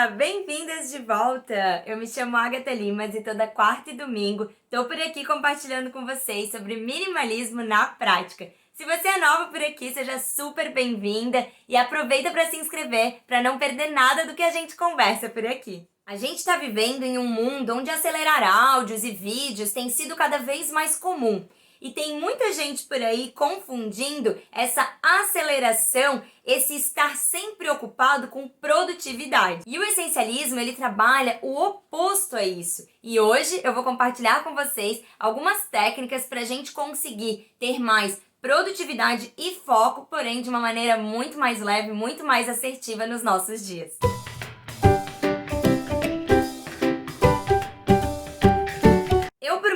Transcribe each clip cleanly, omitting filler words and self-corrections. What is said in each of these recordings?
Olá, bem-vindas de volta! Eu me chamo Agatha Limas e toda quarta e domingo tô por aqui compartilhando com vocês sobre minimalismo na prática. Se você é nova por aqui, seja super bem-vinda e aproveita para se inscrever para não perder nada do que a gente conversa por aqui. A gente está vivendo em um mundo onde acelerar áudios e vídeos tem sido cada vez mais comum. E tem muita gente por aí confundindo essa aceleração, esse estar sempre ocupado com produtividade. E o essencialismo, ele trabalha o oposto a isso. E hoje eu vou compartilhar com vocês algumas técnicas para a gente conseguir ter mais produtividade e foco, porém de uma maneira muito mais leve, muito mais assertiva nos nossos dias.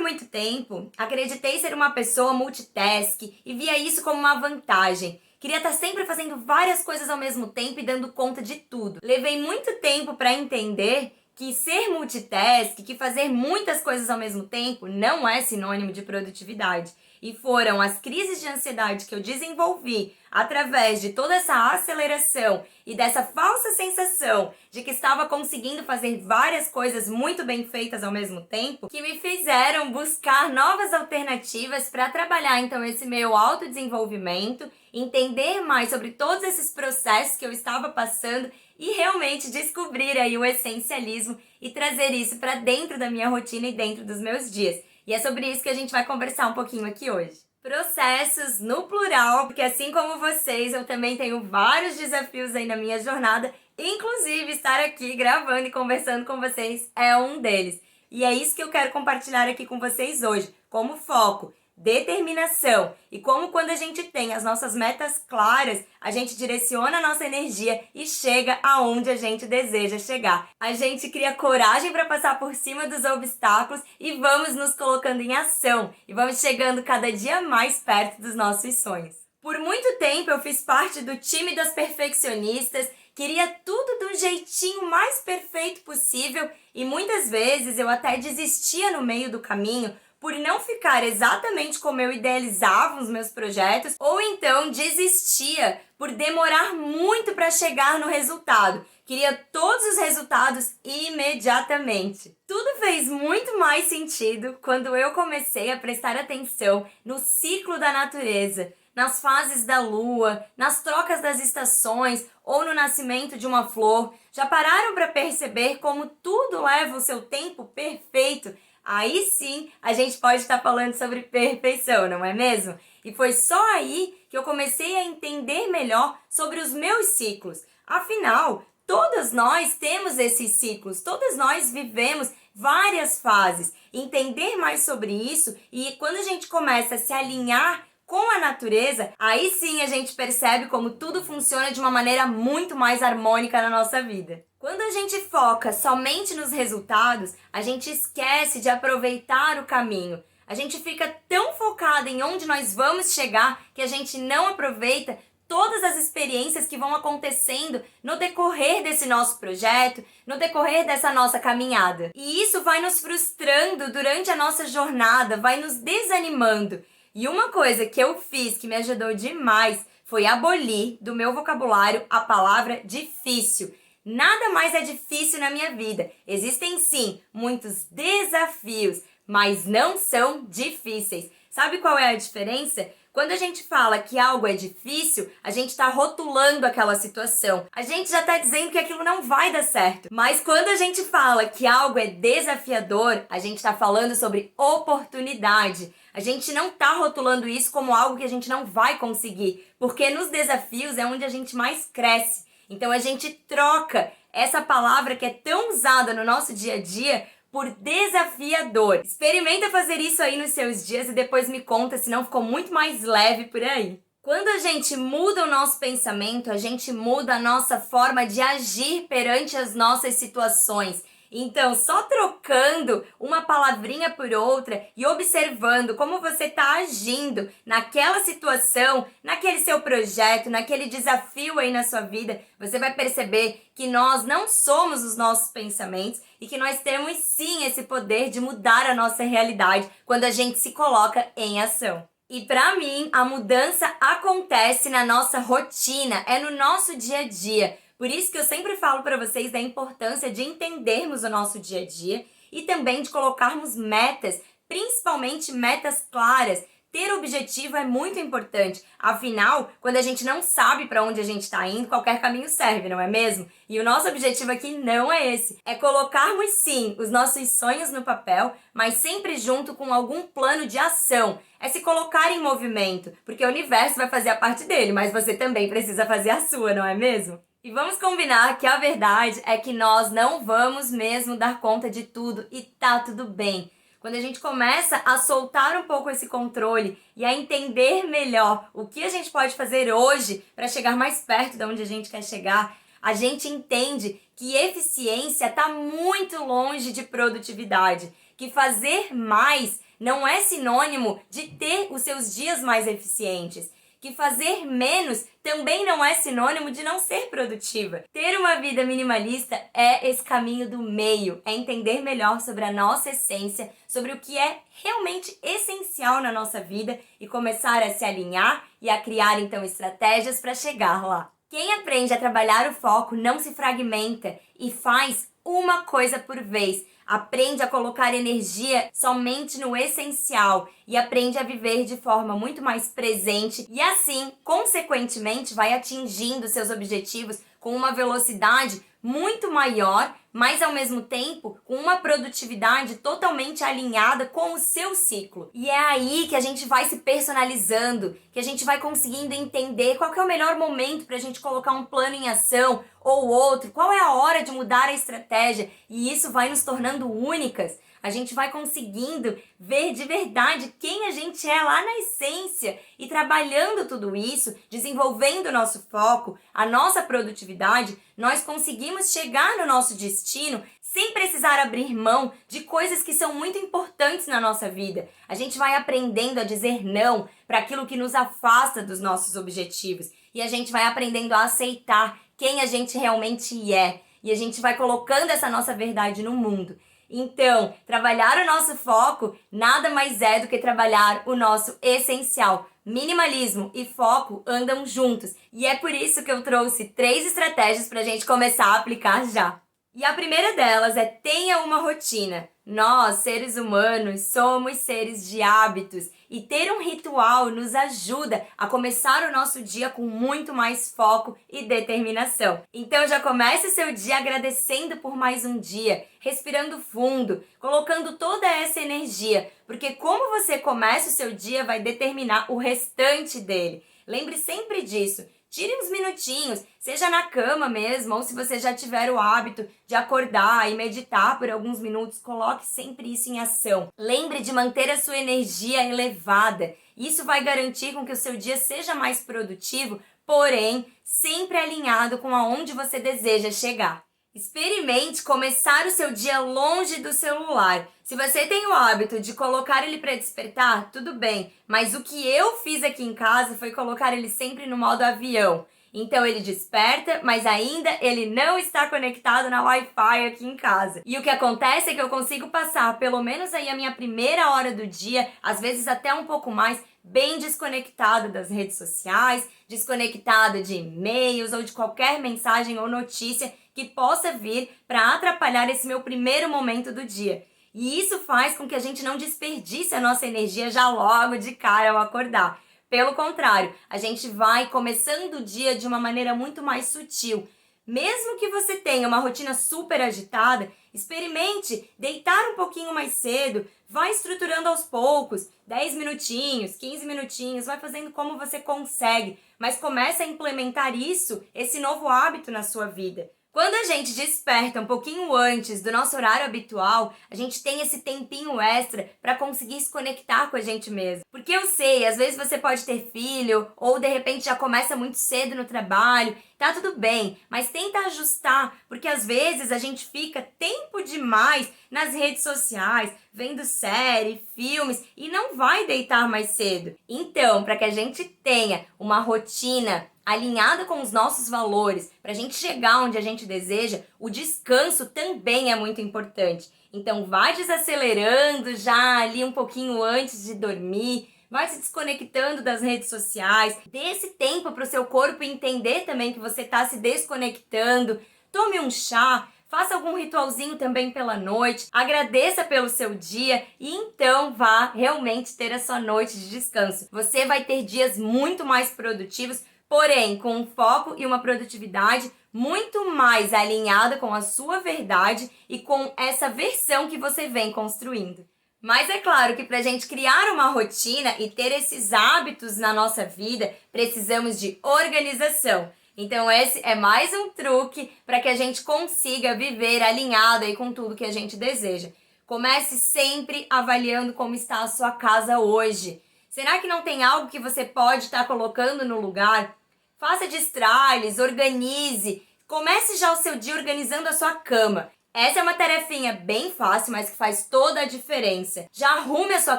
Por muito tempo, acreditei ser uma pessoa multitask e via isso como uma vantagem. Queria estar sempre fazendo várias coisas ao mesmo tempo e dando conta de tudo. Levei muito tempo para entender que ser multitask, que fazer muitas coisas ao mesmo tempo, não é sinônimo de produtividade. E foram as crises de ansiedade que eu desenvolvi através de toda essa aceleração e dessa falsa sensação de que estava conseguindo fazer várias coisas muito bem feitas ao mesmo tempo, que me fizeram buscar novas alternativas para trabalhar então esse meu autodesenvolvimento, entender mais sobre todos esses processos que eu estava passando e realmente descobrir aí o essencialismo e trazer isso para dentro da minha rotina e dentro dos meus dias. E é sobre isso que a gente vai conversar um pouquinho aqui hoje. Processos no plural, porque assim como vocês, eu também tenho vários desafios aí na minha jornada, inclusive estar aqui gravando e conversando com vocês é um deles. E é isso que eu quero compartilhar aqui com vocês hoje, como foco, determinação e como quando a gente tem as nossas metas claras, a gente direciona a nossa energia e chega aonde a gente deseja chegar. A gente cria coragem para passar por cima dos obstáculos e vamos nos colocando em ação e vamos chegando cada dia mais perto dos nossos sonhos. Por muito tempo eu fiz parte do time das perfeccionistas, queria tudo do jeitinho mais perfeito possível e muitas vezes eu até desistia no meio do caminho por não ficar exatamente como eu idealizava os meus projetos, ou então desistia por demorar muito para chegar no resultado. Queria todos os resultados imediatamente. Tudo fez muito mais sentido quando eu comecei a prestar atenção no ciclo da natureza, nas fases da lua, nas trocas das estações ou no nascimento de uma flor. Já pararam para perceber como tudo leva o seu tempo perfeito? Aí sim, a gente pode estar falando sobre perfeição, não é mesmo? E foi só aí que eu comecei a entender melhor sobre os meus ciclos. Afinal, todas nós temos esses ciclos, todas nós vivemos várias fases. Entender mais sobre isso e quando a gente começa a se alinhar com a natureza, aí sim a gente percebe como tudo funciona de uma maneira muito mais harmônica na nossa vida. Quando a gente foca somente nos resultados, a gente esquece de aproveitar o caminho. A gente fica tão focado em onde nós vamos chegar que a gente não aproveita todas as experiências que vão acontecendo no decorrer desse nosso projeto, no decorrer dessa nossa caminhada. E isso vai nos frustrando durante a nossa jornada, vai nos desanimando. E uma coisa que eu fiz que me ajudou demais foi abolir do meu vocabulário a palavra difícil. Nada mais é difícil na minha vida. Existem sim muitos desafios, mas não são difíceis. Sabe qual é a diferença? Quando a gente fala que algo é difícil, a gente está rotulando aquela situação. A gente já está dizendo que aquilo não vai dar certo. Mas quando a gente fala que algo é desafiador, a gente está falando sobre oportunidade. A gente não está rotulando isso como algo que a gente não vai conseguir, porque nos desafios é onde a gente mais cresce. Então a gente troca essa palavra que é tão usada no nosso dia a dia por desafiador. Experimenta fazer isso aí nos seus dias e depois me conta se não ficou muito mais leve por aí. Quando a gente muda o nosso pensamento, a gente muda a nossa forma de agir perante as nossas situações. Então, só trocando uma palavrinha por outra e observando como você está agindo naquela situação, naquele seu projeto, naquele desafio aí na sua vida, você vai perceber que nós não somos os nossos pensamentos e que nós temos sim esse poder de mudar a nossa realidade quando a gente se coloca em ação. E para mim, a mudança acontece na nossa rotina, é no nosso dia a dia. Por isso que eu sempre falo para vocês da importância de entendermos o nosso dia a dia e também de colocarmos metas, principalmente metas claras. Ter objetivo é muito importante, afinal, quando a gente não sabe para onde a gente está indo, qualquer caminho serve, não é mesmo? E o nosso objetivo aqui não é esse, é colocarmos sim os nossos sonhos no papel, mas sempre junto com algum plano de ação. É se colocar em movimento, porque o universo vai fazer a parte dele, mas você também precisa fazer a sua, não é mesmo? E vamos combinar que a verdade é que nós não vamos mesmo dar conta de tudo e tá tudo bem. Quando a gente começa a soltar um pouco esse controle e a entender melhor o que a gente pode fazer hoje para chegar mais perto de onde a gente quer chegar, a gente entende que eficiência está muito longe de produtividade, que fazer mais não é sinônimo de ter os seus dias mais eficientes, que fazer menos também não é sinônimo de não ser produtiva. Ter uma vida minimalista é esse caminho do meio, é entender melhor sobre a nossa essência, sobre o que é realmente essencial na nossa vida e começar a se alinhar e a criar então estratégias para chegar lá. Quem aprende a trabalhar o foco não se fragmenta e faz uma coisa por vez. Aprende a colocar energia somente no essencial e aprende a viver de forma muito mais presente e assim, consequentemente, vai atingindo seus objetivos com uma velocidade muito maior, mas ao mesmo tempo com uma produtividade totalmente alinhada com o seu ciclo. E é aí que a gente vai se personalizando, que a gente vai conseguindo entender qual que é o melhor momento para a gente colocar um plano em ação ou outro, qual é a hora de mudar a estratégia, e isso vai nos tornando únicas. A gente vai conseguindo ver de verdade quem a gente é lá na essência e trabalhando tudo isso, desenvolvendo o nosso foco, a nossa produtividade, nós conseguimos chegar no nosso destino sem precisar abrir mão de coisas que são muito importantes na nossa vida. A gente vai aprendendo a dizer não para aquilo que nos afasta dos nossos objetivos e a gente vai aprendendo a aceitar quem a gente realmente é e a gente vai colocando essa nossa verdade no mundo. Então, trabalhar o nosso foco nada mais é do que trabalhar o nosso essencial. Minimalismo e foco andam juntos e é por isso que eu trouxe 3 estratégias para a gente começar a aplicar já. E a primeira delas é tenha uma rotina. Nós, seres humanos, somos seres de hábitos e ter um ritual nos ajuda a começar o nosso dia com muito mais foco e determinação. Então já comece seu dia agradecendo por mais um dia, respirando fundo, colocando toda essa energia, porque como você começa o seu dia vai determinar o restante dele. Lembre sempre disso. Tire uns minutinhos, seja na cama mesmo, ou se você já tiver o hábito de acordar e meditar por alguns minutos, coloque sempre isso em ação. Lembre de manter a sua energia elevada. Isso vai garantir com que o seu dia seja mais produtivo, porém, sempre alinhado com aonde você deseja chegar. Experimente começar o seu dia longe do celular. Se você tem o hábito de colocar ele para despertar, tudo bem. Mas o que eu fiz aqui em casa foi colocar ele sempre no modo avião. Então ele desperta, mas ainda ele não está conectado na Wi-Fi aqui em casa. E o que acontece é que eu consigo passar pelo menos aí a minha primeira hora do dia, às vezes até um pouco mais, bem desconectado das redes sociais, desconectado de e-mails ou de qualquer mensagem ou notícia que possa vir para atrapalhar esse meu primeiro momento do dia. E isso faz com que a gente não desperdice a nossa energia já logo de cara ao acordar. Pelo contrário, a gente vai começando o dia de uma maneira muito mais sutil. Mesmo que você tenha uma rotina super agitada, experimente deitar um pouquinho mais cedo, vai estruturando aos poucos, 10 minutinhos, 15 minutinhos, vai fazendo como você consegue, mas comece a implementar isso, esse novo hábito na sua vida. Quando a gente desperta um pouquinho antes do nosso horário habitual, a gente tem esse tempinho extra para conseguir se conectar com a gente mesmo. Porque eu sei, às vezes você pode ter filho ou de repente já começa muito cedo no trabalho, tá tudo bem, mas tenta ajustar, porque às vezes a gente fica tempo demais nas redes sociais, vendo série, filmes e não vai deitar mais cedo. Então, para que a gente tenha uma rotina alinhada com os nossos valores, para a gente chegar onde a gente deseja, o descanso também é muito importante. Então, vai desacelerando já ali um pouquinho antes de dormir, vai se desconectando das redes sociais, dê esse tempo para o seu corpo entender também que você está se desconectando. Tome um chá, faça algum ritualzinho também pela noite, agradeça pelo seu dia e então vá realmente ter a sua noite de descanso. Você vai ter dias muito mais produtivos, porém com um foco e uma produtividade muito mais alinhada com a sua verdade e com essa versão que você vem construindo. Mas é claro que para a gente criar uma rotina e ter esses hábitos na nossa vida, precisamos de organização. Então esse é mais um truque para que a gente consiga viver alinhado aí com tudo que a gente deseja. Comece sempre avaliando como está a sua casa hoje. Será que não tem algo que você pode estar colocando no lugar? Faça destralhes, organize. Comece já o seu dia organizando a sua cama. Essa é uma tarefinha bem fácil, mas que faz toda a diferença. Já arrume a sua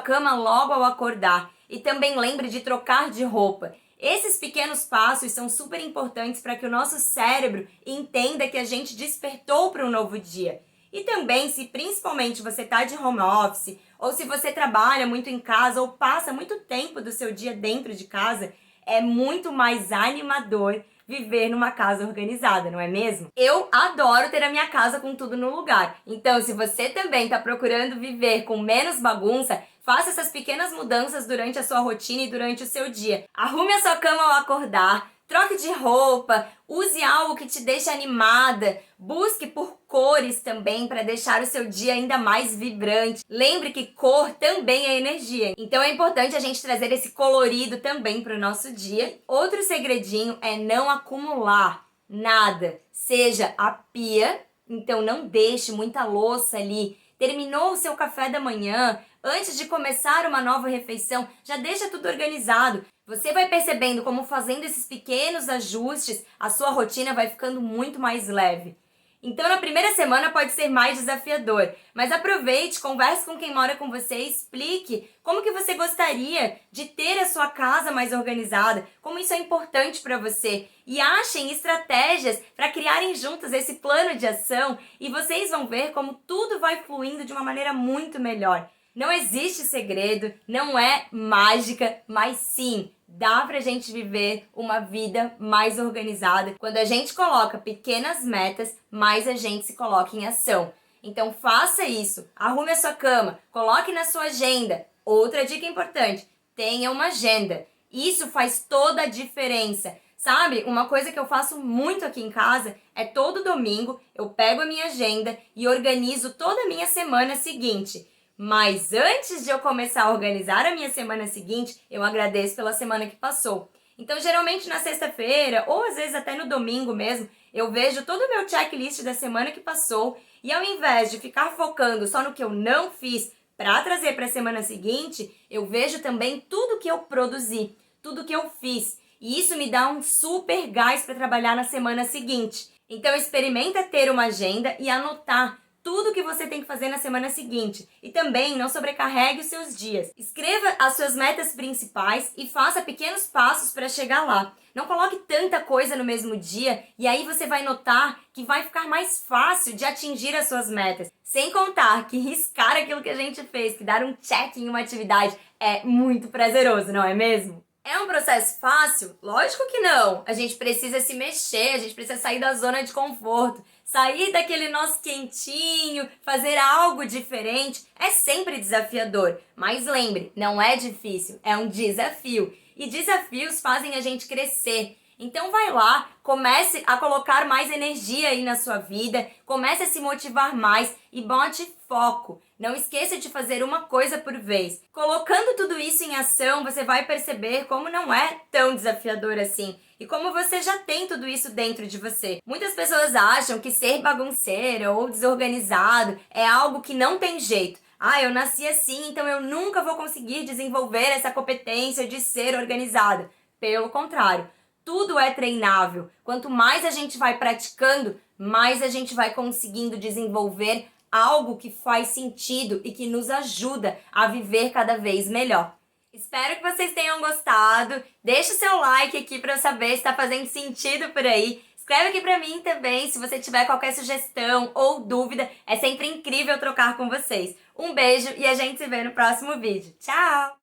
cama logo ao acordar. E também lembre de trocar de roupa. Esses pequenos passos são super importantes para que o nosso cérebro entenda que a gente despertou para um novo dia. E também, se principalmente você está de home office, ou se você trabalha muito em casa, ou passa muito tempo do seu dia dentro de casa, é muito mais animador viver numa casa organizada, não é mesmo? Eu adoro ter a minha casa com tudo no lugar. Então, se você também está procurando viver com menos bagunça, faça essas pequenas mudanças durante a sua rotina e durante o seu dia. Arrume a sua cama ao acordar, troque de roupa, use algo que te deixe animada, busque por cores também para deixar o seu dia ainda mais vibrante. Lembre que cor também é energia, então é importante a gente trazer esse colorido também para o nosso dia. Outro segredinho é não acumular nada, seja a pia, então não deixe muita louça ali. Terminou o seu café da manhã, antes de começar uma nova refeição, já deixa tudo organizado. Você vai percebendo como fazendo esses pequenos ajustes, a sua rotina vai ficando muito mais leve. Então, na primeira semana pode ser mais desafiador, mas aproveite, converse com quem mora com você e explique como que você gostaria de ter a sua casa mais organizada, como isso é importante para você. E achem estratégias para criarem juntas esse plano de ação e vocês vão ver como tudo vai fluindo de uma maneira muito melhor. Não existe segredo, não é mágica, mas sim, dá pra gente viver uma vida mais organizada. Quando a gente coloca pequenas metas, mais a gente se coloca em ação. Então faça isso, arrume a sua cama, coloque na sua agenda. Outra dica importante, tenha uma agenda. Isso faz toda a diferença. Sabe, uma coisa que eu faço muito aqui em casa é todo domingo eu pego a minha agenda e organizo toda a minha semana seguinte. Mas antes de eu começar a organizar a minha semana seguinte, eu agradeço pela semana que passou. Então, geralmente na sexta-feira, ou às vezes até no domingo mesmo, eu vejo todo o meu checklist da semana que passou e ao invés de ficar focando só no que eu não fiz para trazer para a semana seguinte, eu vejo também tudo que eu produzi, tudo que eu fiz. E isso me dá um super gás para trabalhar na semana seguinte. Então, experimenta ter uma agenda e anotar tudo que você tem que fazer na semana seguinte. E também não sobrecarregue os seus dias. Escreva as suas metas principais e faça pequenos passos para chegar lá. Não coloque tanta coisa no mesmo dia e aí você vai notar que vai ficar mais fácil de atingir as suas metas. Sem contar que riscar aquilo que a gente fez, que dar um check em uma atividade é muito prazeroso, não é mesmo? É um processo fácil? Lógico que não. A gente precisa se mexer, a gente precisa sair da zona de conforto, sair daquele nosso quentinho, fazer algo diferente. É sempre desafiador, mas lembre, não é difícil, é um desafio. E desafios fazem a gente crescer. Então vai lá, comece a colocar mais energia aí na sua vida, comece a se motivar mais e bote foco. Não esqueça de fazer uma coisa por vez. Colocando tudo isso em ação, você vai perceber como não é tão desafiador assim e como você já tem tudo isso dentro de você. Muitas pessoas acham que ser bagunceira ou desorganizado é algo que não tem jeito. Eu nasci assim, então eu nunca vou conseguir desenvolver essa competência de ser organizada. Pelo contrário, tudo é treinável. Quanto mais a gente vai praticando, mais a gente vai conseguindo desenvolver algo que faz sentido e que nos ajuda a viver cada vez melhor. Espero que vocês tenham gostado. Deixa o seu like aqui para eu saber se está fazendo sentido por aí. Escreve aqui pra mim também se você tiver qualquer sugestão ou dúvida. É sempre incrível trocar com vocês. Um beijo e a gente se vê no próximo vídeo. Tchau!